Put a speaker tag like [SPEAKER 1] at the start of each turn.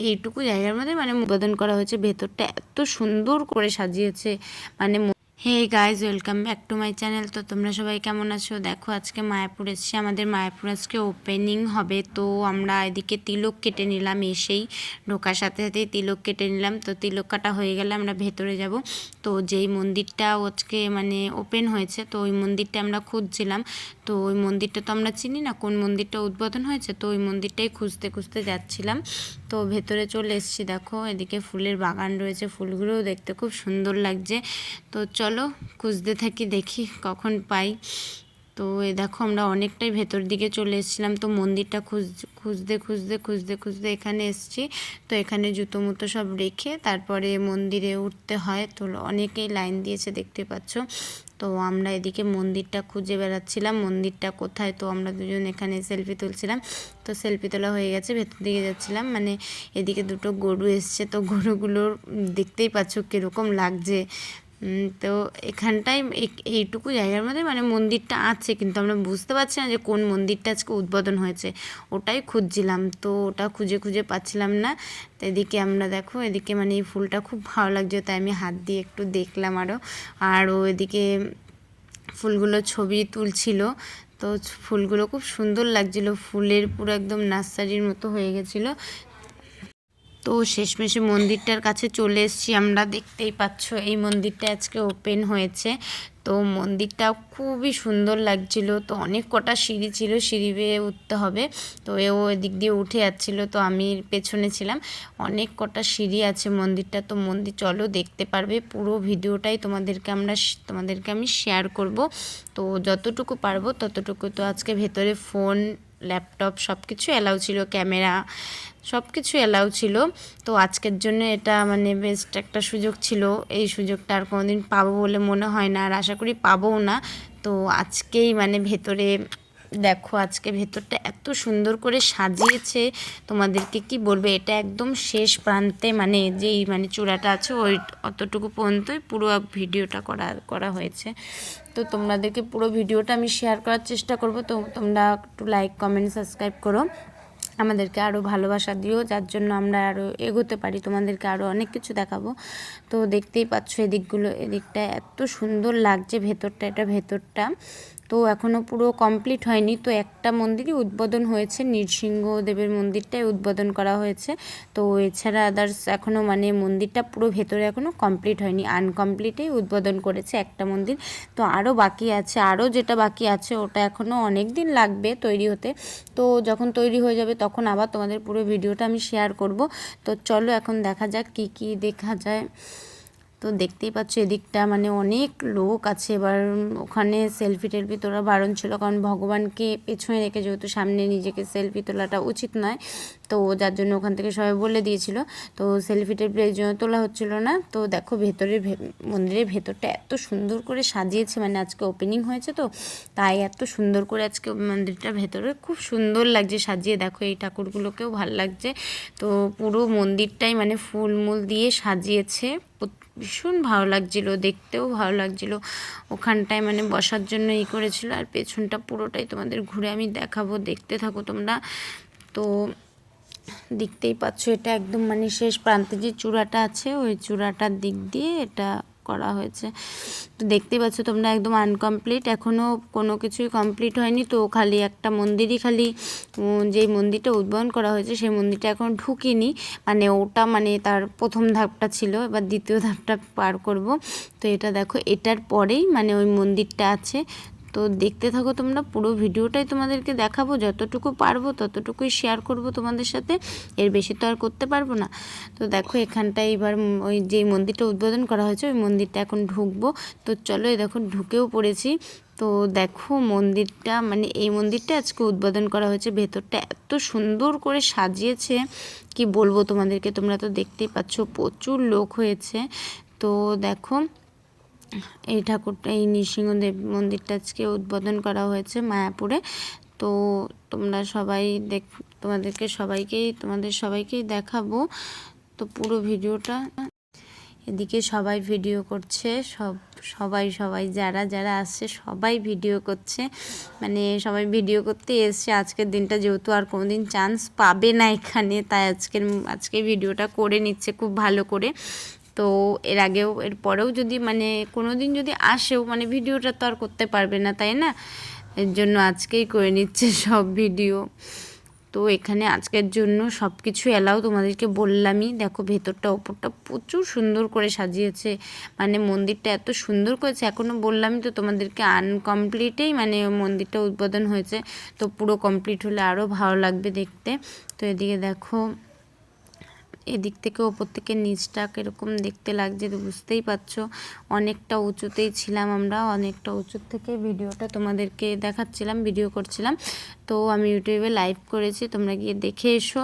[SPEAKER 1] এইটুকু জায়গার মধ্যে মানে উদ্বোধন করা হয়েছে। ভেতরটা এত সুন্দর করে সাজিয়েছে মানে। Hey guys, welcome back to my channel. তো তোমরা সবাই কেমন আছো? দেখো আজকে মায়াপুর এসেছি, আমাদের মায়াপুর আজকে ওপেনিং হবে। তো আমরা এদিকে তিলক কেটে নিলাম, এসেই ঢোকার সাথে সাথেই তিলক কেটে নিলাম। তো তিলক কাটা হয়ে গেলে আমরা ভেতরে যাব। তো যেই মন্দিরটা আজকে মানে ওপেন হয়েছে, তো ওই মন্দিরটা আমরা খুঁজছিলাম। তো ওই মন্দিরটা তো আমরা চিনি না কোন মন্দিরটা উদ্বোধন হয়েছে, তো ওই মন্দিরটাই খুঁজতে খুঁজতে যাচ্ছিলাম। তো ভেতরে চলে এসেছি। দেখো এদিকে ফুলের বাগান রয়েছে, ফুলগুলোও দেখতে খুব সুন্দর লাগছে। তো চলো খুঁজতে থাকি, দেখি কখন পাই। তো এই দেখো আমরা অনেকটাই ভেতর দিকে চলে এসেছিলাম। তো মন্দিরটা খুঁজতে খুঁজতে খুঁজতে খুঁজতে এখানে এসেছি। তো এখানে জুতো মুতো সব রেখে তারপরে মন্দিরে উঠতে হয়। তো অনেকেই লাইন দিয়েছে দেখতে পাচ্ছ। তো আমরা এদিকে মন্দিরটা খুঁজে বেড়াচ্ছিলাম, মন্দিরটা কোথায়। তো আমরা দুজন এখানে সেলফি তুলছিলাম। তো সেলফি তোলা হয়ে গেছে, ভেতর দিকে যাচ্ছিলাম। মানে এদিকে দুটো গরু এসছে, তো গরুগুলোর দেখতেই পাচ্ছ কীরকম লাগছে। তো এখানটায় এইটুকু জায়গার মধ্যে মানে মন্দিরটা আছে, কিন্তু আমরা বুঝতে পারছি না যে কোন মন্দিরটা আজকে উদ্বোধন হয়েছে। ওটাই খুঁজছিলাম, তো ওটা খুঁজে খুঁজে পাচ্ছিলাম না। তো এদিকে আমরা দেখো এদিকে মানে এই ফুলটা খুব ভালো লাগছে, তাই আমি হাত দিয়ে একটু দেখলাম আরও এদিকে ফুলগুলো ছবি তুলছিল। তো ফুলগুলো খুব সুন্দর লাগছিল, ফুলের পুরো একদম নার্সারির মতো হয়ে গেছিলো। তো শেষমেশে মন্দিরটার কাছে চলে এসেছি আমরা, দেখতেই পাচ্ছ এই মন্দিরটা আজকে ওপেন হয়েছে। তো মন্দিরটা খুবই সুন্দর লাগছিল। তো অনেক কটা সিঁড়ি ছিল, সিঁড়ি বেয়ে উঠতে হবে। তো ও এদিক দিয়ে উঠে যাচ্ছিলো, তো আমি পেছনে ছিলাম। অনেক কটা সিঁড়ি আছে মন্দিরটা। তো মন্দির চলো দেখতে পারবে, পুরো ভিডিওটাই তোমাদেরকে আমি শেয়ার করব। তো যতটুকু পারবো ততটুকু। তো আজকে ভেতরে ফোন, ল্যাপটপ সব কিছু অ্যালাউ ছিল, ক্যামেরা সব কিছু অ্যালাউ ছিল। তো আজকের জন্য এটা মানে বেস্ট একটা সুযোগ ছিল। এই সুযোগটা আর কোনোদিন পাবো বলে মনে হয় না, আর আশা করি পাবোও না। তো আজকেই মানে ভেতরে দেখো, আজকে ভেতরটা এত সুন্দর করে সাজিয়েছে, তোমাদেরকে কি বলবো। এটা একদম শেষ প্রান্তে মানে যেই মানে চূড়াটা আছে ওই অতটুকু পর্যন্তই পুরো ভিডিওটা করা হয়েছে। তো তোমাদেরকে পুরো ভিডিওটা আমি শেয়ার করার চেষ্টা করব। তো তোমরা একটু লাইক, কমেন্ট, সাবস্ক্রাইব করো, আমাদেরকে আরও ভালোবাসা দিও, যার জন্য আমরা আরও এগোতে পারি, তোমাদেরকে আরও অনেক কিছু দেখাবো। তো দেখতেই পাচ্ছ এদিকটা এত সুন্দর লাগছে ভেতরটা, এটা ভেতরটা তো এখনও পুরো কমপ্লিট হয়নি। তো একটা মন্দিরই উদ্বোধন হয়েছে, নৃসিংহদেবের মন্দিরটাই উদ্বোধন করা হয়েছে। তো এছাড়া আদার্স এখনও মানে মন্দিরটা পুরো ভেতরে এখনও কমপ্লিট হয়নি, আনকমপ্লিটেই উদ্বোধন করেছে একটা মন্দির। তো আরও বাকি আছে, আরও যেটা বাকি আছে ওটা এখনও অনেক দিন লাগবে তৈরি হতে। তো যখন তৈরি হয়ে যাবে তখন আবার তোমাদের পুরো ভিডিওটা আমি শেয়ার করব। তো চলো এখন দেখা যাক কি কি দেখা যায়। তো দেখতেই পাচ্ছ এদিকটা মানে অনেক লোক আছে। এবার ওখানে সেলফি টেলফি তোলা বারণ ছিল, কারণ ভগবানকে পেছনে রেখে যেহেতু সামনে নিজেকে সেলফি তোলাটা উচিত নয়। তো যার জন্য ওখান থেকে সবাই বলে দিয়েছিল। তো সেলফি টেলফি এই জন্য তোলা হচ্ছিল না। তো দেখো মন্দিরের ভেতরটা এত সুন্দর করে সাজিয়েছে, মানে আজকে ওপেনিং হয়েছে তো তাই এত সুন্দর করে আজকে মন্দিরটার ভেতরে খুব সুন্দর লাগছে সাজিয়ে। দেখো এই ঠাকুরগুলোকেও ভালো লাগছে। তো পুরো মন্দিরটাই মানে ফুল মূল দিয়ে সাজিয়েছে, ভীষণ ভালো লাগছিল, দেখতেও ভালো লাগছিল। ওখানটায় মানে বসার জন্য করেছিল, আর পেছনটা পুরোটাই তোমাদের ঘুরে আমি দেখাবো, দেখতে থাকো তোমরা। তো দেখতেই পাচ্ছ এটা একদম মানে শেষ প্রান্তে যে চূড়াটা আছে ওই চূড়াটার দিক দিয়ে এটা করা হয়েছে। তো দেখতেই পাচ্ছ তোমরা একদম আনকমপ্লিট, এখনও কোনো কিছুই কমপ্লিট হয়নি। তো খালি একটা মন্দিরই যেই মন্দিরটা উদ্বোধন করা হয়েছে সেই মন্দিরটা এখন ঢুকিনি, মানে ওটা মানে তার প্রথম ধাপটা ছিল, এবার দ্বিতীয় ধাপটা পার করব। তো এটা দেখো, এটার পরেই মানে ওই মন্দিরটা আছে। তো দেখতে থাকো তোমরা, পুরো ভিডিওটাই তোমাদেরকে দেখাবো, যতটুকু পারবো ততটুকুই শেয়ার করব তোমাদের সাথে, এর বেশি তো আর করতে পারবো না। তো দেখো এখানটায় এবার ওই যে মন্দিরটা উদ্বোধন করা হয়েছে ওই মন্দিরটা এখন ঢুকবো। তো চলো এই দেখো ঢুকেও পড়েছি। তো দেখো মন্দিরটা মানে এই মন্দিরটা আজকে উদ্বোধন করা হয়েছে, ভেতরটা এত সুন্দর করে সাজিয়েছে কি বলবো তোমাদেরকে, তোমরা তো দেখতেই পাচ্ছ প্রচুর লোক হয়েছে। তো দেখো এই নৃসিংহদেব মন্দিরটা আজকে উদ্বোধন করা হয়েছে মায়াপুরে। তো তোমরা সবাই তোমাদের সবাইকেই দেখাবো। তো পুরো ভিডিওটা এদিকে সবাই ভিডিও করছে, সবাই যারা যারা আসছে সবাই ভিডিও করছে, মানে সবাই ভিডিও করতে এসছে। আজকের দিনটা যেহেতু আর কোনোদিন চান্স পাবে না এখানে, তাই আজকে ভিডিওটা করে নিচ্ছে খুব ভালো করে। তো এর আগেও এর পরেও যদি মানে কোনো দিন যদি আসেও মানে ভিডিওটা তো আর করতে পারবে না, তাই না? এর জন্য আজকেই করে নিচ্ছে সব ভিডিও। তো এখানে আজকের জন্য সব কিছু এলাও তোমাদেরকে বললামই। দেখো ভেতরটা ওপরটা প্রচুর সুন্দর করে সাজিয়েছে, মানে মন্দিরটা এত সুন্দর করেছে। এখনও বললামই তো তোমাদেরকে, আনকমপ্লিটেই মানে মন্দিরটা উদ্বোধন হয়েছে, তো পুরো কমপ্লিট হলে আরও ভালো লাগবে দেখতে। তো এদিকে দেখো, এদিক থেকে ওপর থেকে নিচটা কীরকম দেখতে লাগছে তো বুঝতেই পারছো। অনেকটা উঁচুতেই ছিলাম আমরা, অনেকটা উঁচুর থেকে ভিডিওটা তোমাদেরকে দেখাচ্ছিলাম, ভিডিও করছিলাম। তো আমি ইউটিউবে লাইভ করেছি, তোমরা গিয়ে দেখে এসো।